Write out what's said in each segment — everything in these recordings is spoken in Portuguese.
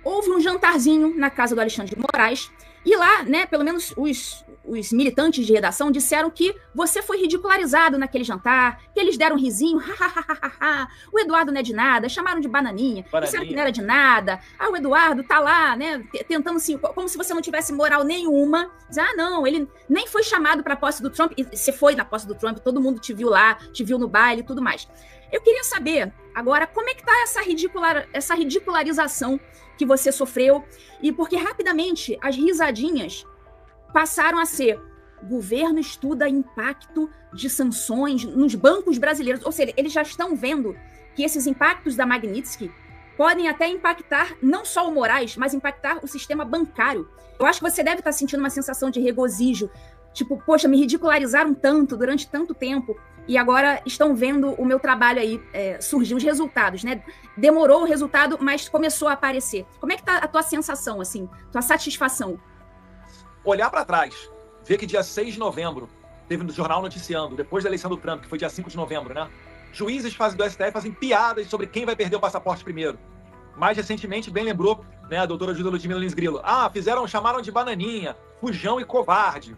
houve um jantarzinho na casa do Alexandre de Moraes, e lá, né, pelo menos os militantes de redação disseram que você foi ridicularizado naquele jantar, que eles deram um risinho, o Eduardo não é de nada, chamaram de bananinha, disseram que não era de nada, o Eduardo tá lá, né, tentando assim, como se você não tivesse moral nenhuma, não, ele nem foi chamado para a posse do Trump, e você foi na posse do Trump, todo mundo te viu lá, te viu no baile e tudo mais. Eu queria saber, agora, como é que tá essa ridicularização que você sofreu, e porque rapidamente as risadinhas passaram a ser: governo estuda impacto de sanções nos bancos brasileiros, ou seja, eles já estão vendo que esses impactos da Magnitsky podem até impactar não só o Moraes, mas impactar o sistema bancário. Eu acho que você deve estar sentindo uma sensação de regozijo, tipo, poxa, me ridicularizaram tanto durante tanto tempo, e agora estão vendo o meu trabalho aí surgir, os resultados, né? Demorou o resultado, mas começou a aparecer. Como é que tá a tua sensação, assim, tua satisfação? Olhar para trás, ver que dia 6 de novembro, teve no jornal noticiando, depois da eleição do Trump, que foi dia 5 de novembro, né? Juízes do STF fazem piadas sobre quem vai perder o passaporte primeiro. Mais recentemente, bem lembrou, né, a doutora Júlia Ludmila Lins Grilo. Chamaram de bananinha, fujão e covarde.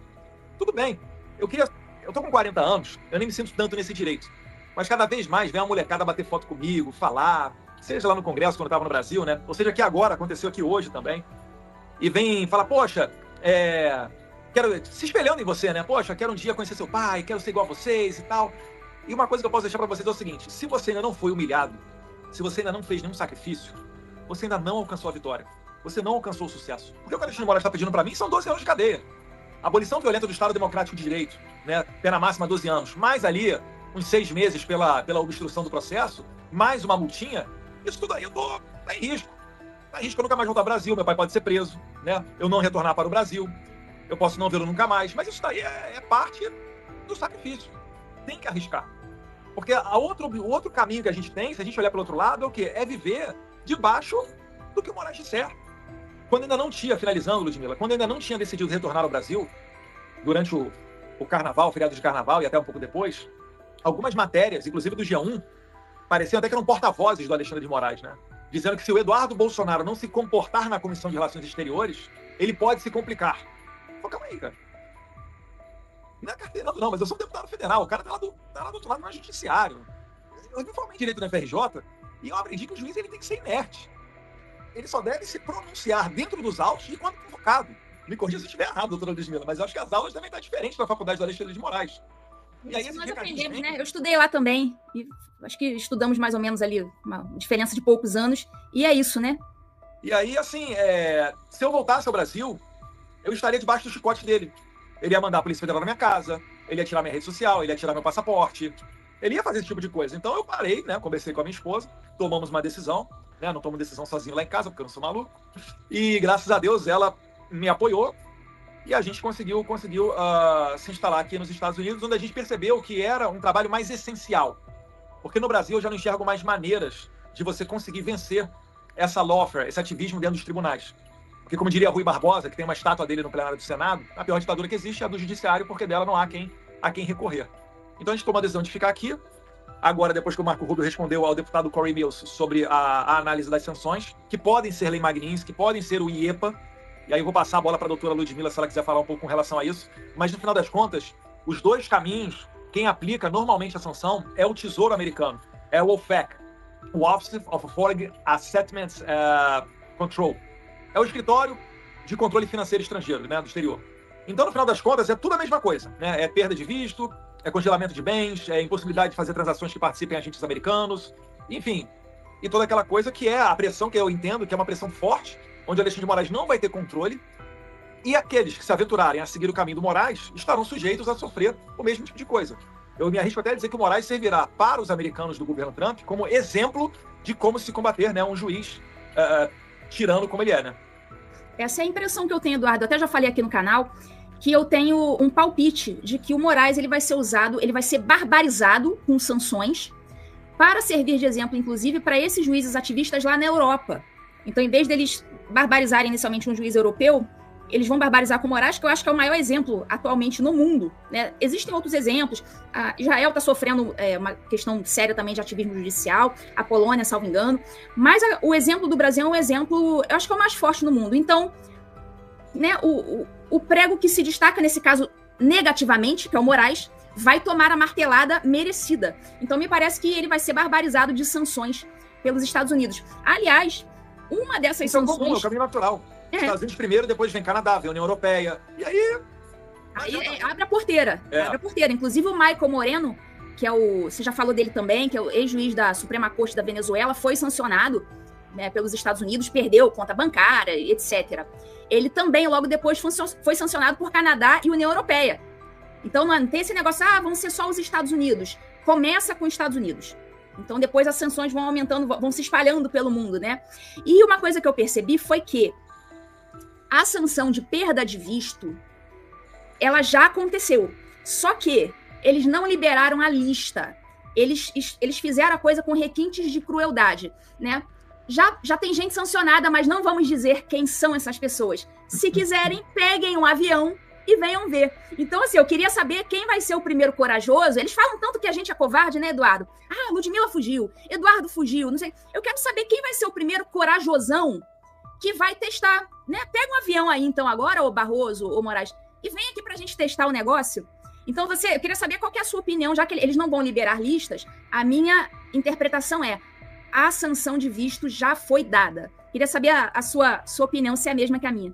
Tudo bem, eu tô com 40 anos, eu nem me sinto tanto nesse direito. Mas cada vez mais vem uma molecada bater foto comigo, falar, seja lá no Congresso, quando eu estava no Brasil, né? Ou seja, que agora, aconteceu aqui hoje também. E vem falar, poxa, se espelhando em você, né? Poxa, quero um dia conhecer seu pai, quero ser igual a vocês e tal. E uma coisa que eu posso deixar para vocês é o seguinte: se você ainda não foi humilhado, se você ainda não fez nenhum sacrifício, você ainda não alcançou a vitória. Você não alcançou o sucesso. Porque o que o Alexandre de Moraes está pedindo para mim são 12 anos de cadeia. Abolição violenta do Estado Democrático de Direito, né? Pena máxima 12 anos. Mais ali, uns 6 meses pela obstrução do processo, mais uma multinha. Isso tudo aí tá em risco. Tá em risco, eu nunca mais voltar ao Brasil. Meu pai pode ser preso, né? Eu não retornar para o Brasil. Eu posso não vê-lo nunca mais. Mas isso daí é parte do sacrifício. Tem que arriscar. Porque o outro caminho que a gente tem, se a gente olhar pelo outro lado, é o quê? É viver debaixo do que o Moraes disser. Quando ainda não tinha, finalizando, Ludmila, quando ainda não tinha decidido retornar ao Brasil, durante o carnaval, o feriado de carnaval e até um pouco depois, algumas matérias, inclusive do G1, pareciam até que eram porta-vozes do Alexandre de Moraes, né? Dizendo que se o Eduardo Bolsonaro não se comportar na Comissão de Relações Exteriores, ele pode se complicar. Pô, calma aí, cara. Não é carteirando, não, mas eu sou um deputado federal. O cara tá lá do outro lado, no judiciário. Eu me formei em Direito na FRJ e eu aprendi que o juiz ele tem que ser inerte. Ele só deve se pronunciar dentro dos autos e quando convocado. Me corrija se eu estiver errado, doutora Ludmila, mas eu acho que as aulas devem estar diferentes na faculdade do Alexandre de Moraes. E aí, nós aprendemos, né? Eu estudei lá também, e acho que estudamos mais ou menos ali, uma diferença de poucos anos, e é isso, né? E aí, assim, se eu voltasse ao Brasil, eu estaria debaixo do chicote dele. Ele ia mandar a Polícia Federal na minha casa, ele ia tirar minha rede social, ele ia tirar meu passaporte, ele ia fazer esse tipo de coisa. Então eu parei, né? Conversei com a minha esposa, tomamos uma decisão, né? Não tomo decisão sozinho lá em casa, porque eu não sou maluco. E graças a Deus ela me apoiou e a gente conseguiu se instalar aqui nos Estados Unidos, onde a gente percebeu que era um trabalho mais essencial. Porque no Brasil eu já não enxergo mais maneiras de você conseguir vencer essa lawfare, esse ativismo dentro dos tribunais. Porque, como diria Rui Barbosa, que tem uma estátua dele no plenário do Senado, a pior ditadura que existe é a do judiciário, porque dela não há quem recorrer. Então a gente tomou a decisão de ficar aqui. Agora, depois que o Marco Rubio respondeu ao deputado Corey Mills sobre a análise das sanções, que podem ser Lei Magnitsky, que podem ser o IEPA, e aí eu vou passar a bola para a doutora Ludmila, se ela quiser falar um pouco com relação a isso, mas no final das contas, os dois caminhos, quem aplica normalmente a sanção é o Tesouro Americano, é o OFAC, o Office of Foreign Assets Control. É o escritório de controle financeiro estrangeiro, né, do exterior. Então, no final das contas, é tudo a mesma coisa, né? É perda de visto, é congelamento de bens, é impossibilidade de fazer transações que participem agentes americanos, enfim. E toda aquela coisa que é a pressão que eu entendo, que é uma pressão forte, onde o Alexandre de Moraes não vai ter controle, e aqueles que se aventurarem a seguir o caminho do Moraes estarão sujeitos a sofrer o mesmo tipo de coisa. Eu me arrisco até a dizer que o Moraes servirá para os americanos do governo Trump como exemplo de como se combater, né, um juiz tirano como ele é, né? Essa é a impressão que eu tenho, Eduardo. Eu até já falei aqui no canal que eu tenho um palpite de que o Moraes ele vai ser usado, ele vai ser barbarizado com sanções para servir de exemplo, inclusive, para esses juízes ativistas lá na Europa. Então, em vez deles barbarizarem inicialmente um juiz europeu, eles vão barbarizar com Moraes, que eu acho que é o maior exemplo atualmente no mundo, né? Existem outros exemplos. Israel está sofrendo uma questão séria também de ativismo judicial, a Polônia, salvo engano, mas o exemplo do Brasil é um exemplo, eu acho que é o mais forte no mundo. Então, né, o prego que se destaca nesse caso negativamente, que é o Moraes, vai tomar a martelada merecida. Então, me parece que ele vai ser barbarizado de sanções pelos Estados Unidos. Aliás, uma dessas sanções... É o caminho natural. Estados Unidos primeiro, depois vem Canadá, vem União Europeia. E aí abre a porteira. Abre a porteira. Inclusive o Michael Moreno, que é você já falou dele também, que é o ex-juiz da Suprema Corte da Venezuela, foi sancionado, né, pelos Estados Unidos, perdeu conta bancária, etc. Ele também, logo depois, foi sancionado por Canadá e União Europeia. Então não tem esse negócio, vão ser só os Estados Unidos. Começa com os Estados Unidos. Então depois as sanções vão aumentando, vão se espalhando pelo mundo, né? E uma coisa que eu percebi foi que a sanção de perda de visto, ela já aconteceu. Só que eles não liberaram a lista. Eles fizeram a coisa com requintes de crueldade, né? Já tem gente sancionada, mas não vamos dizer quem são essas pessoas. Se quiserem, peguem um avião e venham ver. Então, assim, eu queria saber quem vai ser o primeiro corajoso. Eles falam tanto que a gente é covarde, né, Eduardo? Ludmila fugiu, Eduardo fugiu, não sei. Eu quero saber quem vai ser o primeiro corajosão que vai testar, né? Pega um avião aí, então, agora, ô Barroso, ô Moraes, e vem aqui pra gente testar o negócio. Então, eu queria saber qual que é a sua opinião, já que eles não vão liberar listas. A minha interpretação é: a sanção de visto já foi dada. Queria saber a sua opinião, se é a mesma que a minha.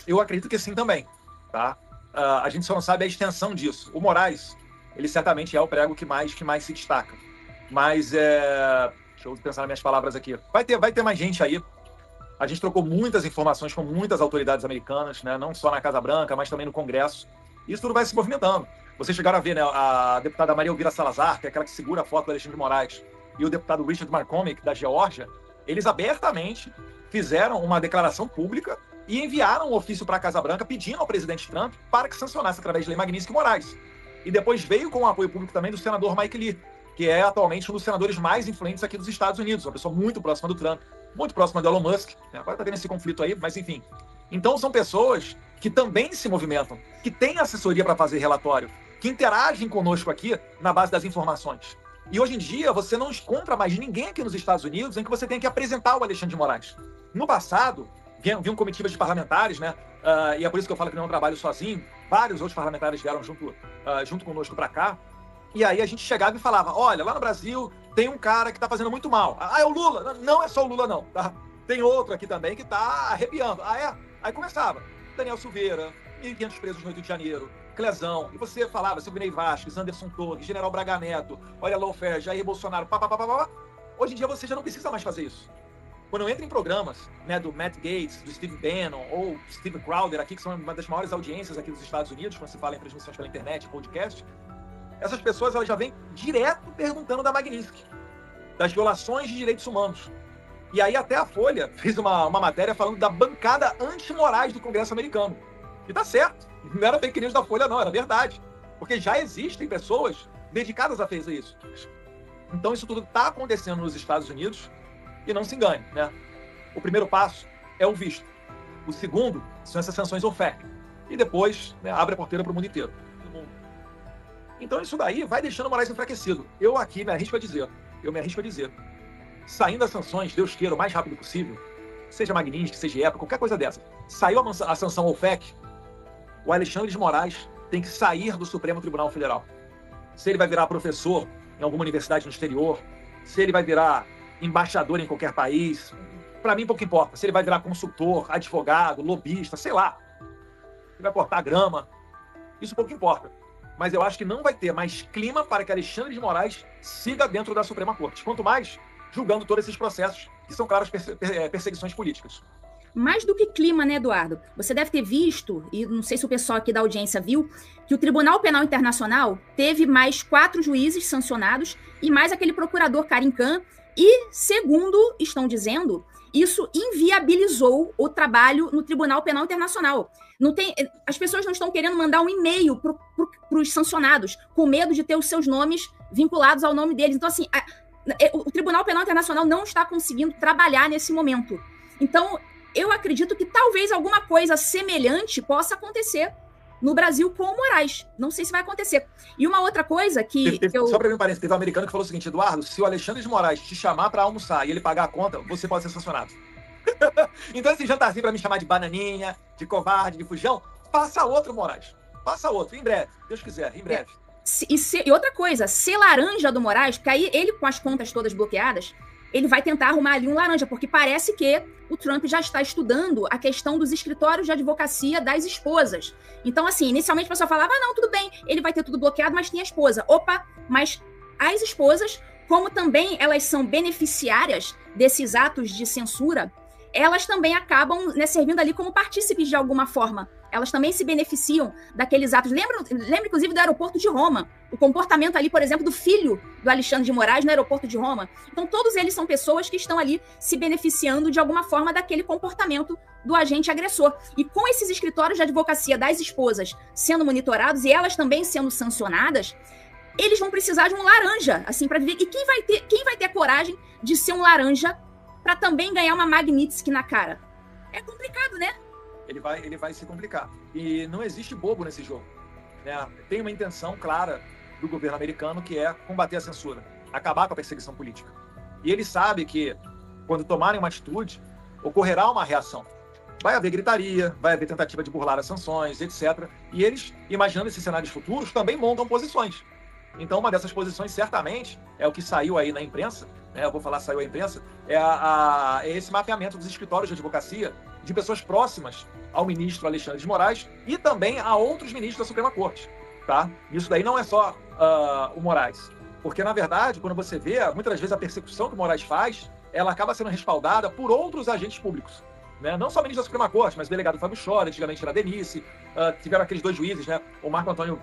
Eu acredito que sim também, tá? A gente só não sabe a extensão disso. O Moraes, ele certamente é o prego que mais se destaca. Mas, deixa eu pensar nas minhas palavras aqui. Vai ter mais gente aí. A gente trocou muitas informações com muitas autoridades americanas, né? Não só na Casa Branca, mas também no Congresso. Isso tudo vai se movimentando. Vocês chegaram a ver, né, a deputada Maria Elvira Salazar, que é aquela que segura a foto do Alexandre de Moraes, e o deputado Richard McCormick, da Geórgia, eles abertamente fizeram uma declaração pública e enviaram um ofício para a Casa Branca pedindo ao presidente Trump para que sancionasse através de lei Magnitsky-Moraes. E depois veio com o apoio público também do senador Mike Lee, que é atualmente um dos senadores mais influentes aqui dos Estados Unidos, uma pessoa muito próxima do Trump, muito próxima do Elon Musk, né? Agora está tendo esse conflito aí, mas enfim. Então são pessoas que também se movimentam, que têm assessoria para fazer relatório, que interagem conosco aqui na base das informações. E hoje em dia você não encontra mais ninguém aqui nos Estados Unidos em que você tem que apresentar o Alexandre de Moraes. No passado, vinham comitivas de parlamentares, né? E é por isso que eu falo que não é um trabalho sozinho. Vários outros parlamentares vieram junto conosco para cá. E aí a gente chegava e falava: olha, lá no Brasil tem um cara que está fazendo muito mal. É o Lula. Não é só o Lula, não. Tá? Tem outro aqui também que está arrepiando. É? Aí começava. Daniel Silveira, 1.500 presos no 8 de janeiro, Clezão. E você falava: Silvinei Vasquez, Anderson Torres, General Braga Neto, olha Lawfare, Jair Bolsonaro, papapá. Hoje em dia você já não precisa mais fazer isso. Quando eu entro em programas, né, do Matt Gaetz, do Steve Bannon ou Steve Crowder aqui, que são uma das maiores audiências aqui dos Estados Unidos, quando se fala em transmissões pela internet, podcast, essas pessoas elas já vêm direto perguntando da Magnitsky, das violações de direitos humanos. E aí até a Folha fez uma matéria falando da bancada anti-Moraes do Congresso americano. E tá certo, não era fake news da Folha não, era verdade. Porque já existem pessoas dedicadas a fazer isso. Então isso tudo está acontecendo nos Estados Unidos. E não se engane, né? O primeiro passo é o visto. O segundo são essas sanções OFAC. E depois, né, abre a porteira para o mundo inteiro. Então isso daí vai deixando o Moraes enfraquecido. Eu aqui me arrisco a dizer, saindo as sanções, Deus queira, o mais rápido possível, seja Magnitsky, seja EPA, qualquer coisa dessa, saiu a sanção OFAC, o Alexandre de Moraes tem que sair do Supremo Tribunal Federal. Se ele vai virar professor em alguma universidade no exterior, se ele vai virar embaixador em qualquer país, para mim pouco importa. Se ele vai virar consultor, advogado, lobista, sei lá, ele vai cortar grama, isso pouco importa. Mas eu acho que não vai ter mais clima para que Alexandre de Moraes siga dentro da Suprema Corte. Quanto mais julgando todos esses processos, que são claras perseguições políticas. Mais do que clima, né, Eduardo? Você deve ter visto, e não sei se o pessoal aqui da audiência viu, que o Tribunal Penal Internacional teve mais 4 juízes sancionados e mais aquele procurador Karim Khan. E, segundo estão dizendo, isso inviabilizou o trabalho no Tribunal Penal Internacional. As pessoas não estão querendo mandar um e-mail para os sancionados, com medo de ter os seus nomes vinculados ao nome deles. Então, assim, o Tribunal Penal Internacional não está conseguindo trabalhar nesse momento. Então, eu acredito que talvez alguma coisa semelhante possa acontecer no Brasil com o Moraes. Não sei se vai acontecer. E uma outra coisa que Só para mim parece, teve um americano que falou o seguinte: Eduardo, se o Alexandre de Moraes te chamar para almoçar e ele pagar a conta, você pode ser sancionado. Então esse jantarzinho para me chamar de bananinha, de covarde, de fujão, faça outro, Moraes. Faça outro, em breve. Deus quiser, em breve. E outra coisa, ser laranja do Moraes, porque aí ele com as contas todas bloqueadas, ele vai tentar arrumar ali um laranja, porque parece que o Trump já está estudando a questão dos escritórios de advocacia das esposas. Então, assim, inicialmente a pessoa falava, não, tudo bem, ele vai ter tudo bloqueado, mas tem a esposa. Opa, mas as esposas, como também elas são beneficiárias desses atos de censura, elas também acabam, né, servindo ali como partícipes de alguma forma. Elas também se beneficiam daqueles atos. Lembra, inclusive, do aeroporto de Roma. O comportamento ali, por exemplo, do filho do Alexandre de Moraes no aeroporto de Roma. Então, todos eles são pessoas que estão ali se beneficiando de alguma forma daquele comportamento do agente agressor. E com esses escritórios de advocacia das esposas sendo monitorados e elas também sendo sancionadas, eles vão precisar de um laranja, assim, para viver. E quem vai ter a coragem de ser um laranja para também ganhar uma Magnitsky na cara? É complicado, né? Ele vai se complicar. E não existe bobo nesse jogo, né? Tem uma intenção clara do governo americano, que é combater a censura, acabar com a perseguição política. E ele sabe que, quando tomarem uma atitude, ocorrerá uma reação. Vai haver gritaria, vai haver tentativa de burlar as sanções, etc. E eles, imaginando esses cenários futuros, também montam posições. Então, uma dessas posições, certamente, é o que saiu aí na imprensa, né? Eu vou falar saiu à imprensa, é esse mapeamento dos escritórios de advocacia de pessoas próximas ao ministro Alexandre de Moraes e também a outros ministros da Suprema Corte, tá? Isso daí não é só o Moraes, porque, na verdade, quando você vê, muitas das vezes a persecução que o Moraes faz, ela acaba sendo respaldada por outros agentes públicos, né? Não só o ministro da Suprema Corte, mas o delegado Fábio Chora, antigamente era Denise, tiveram aqueles dois juízes, né? O Marco Antônio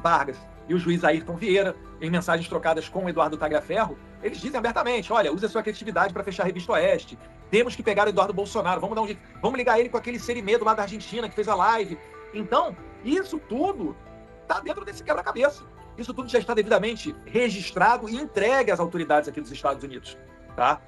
Vargas e o juiz Ayrton Vieira, em mensagens trocadas com o Eduardo Tagliaferro, eles dizem abertamente, olha, use a sua criatividade para fechar a Revista Oeste, temos que pegar o Eduardo Bolsonaro, vamos ligar ele com aquele Serimedo lá da Argentina que fez a live. Então, isso tudo está dentro desse quebra-cabeça. Isso tudo já está devidamente registrado e entregue às autoridades aqui dos Estados Unidos, tá?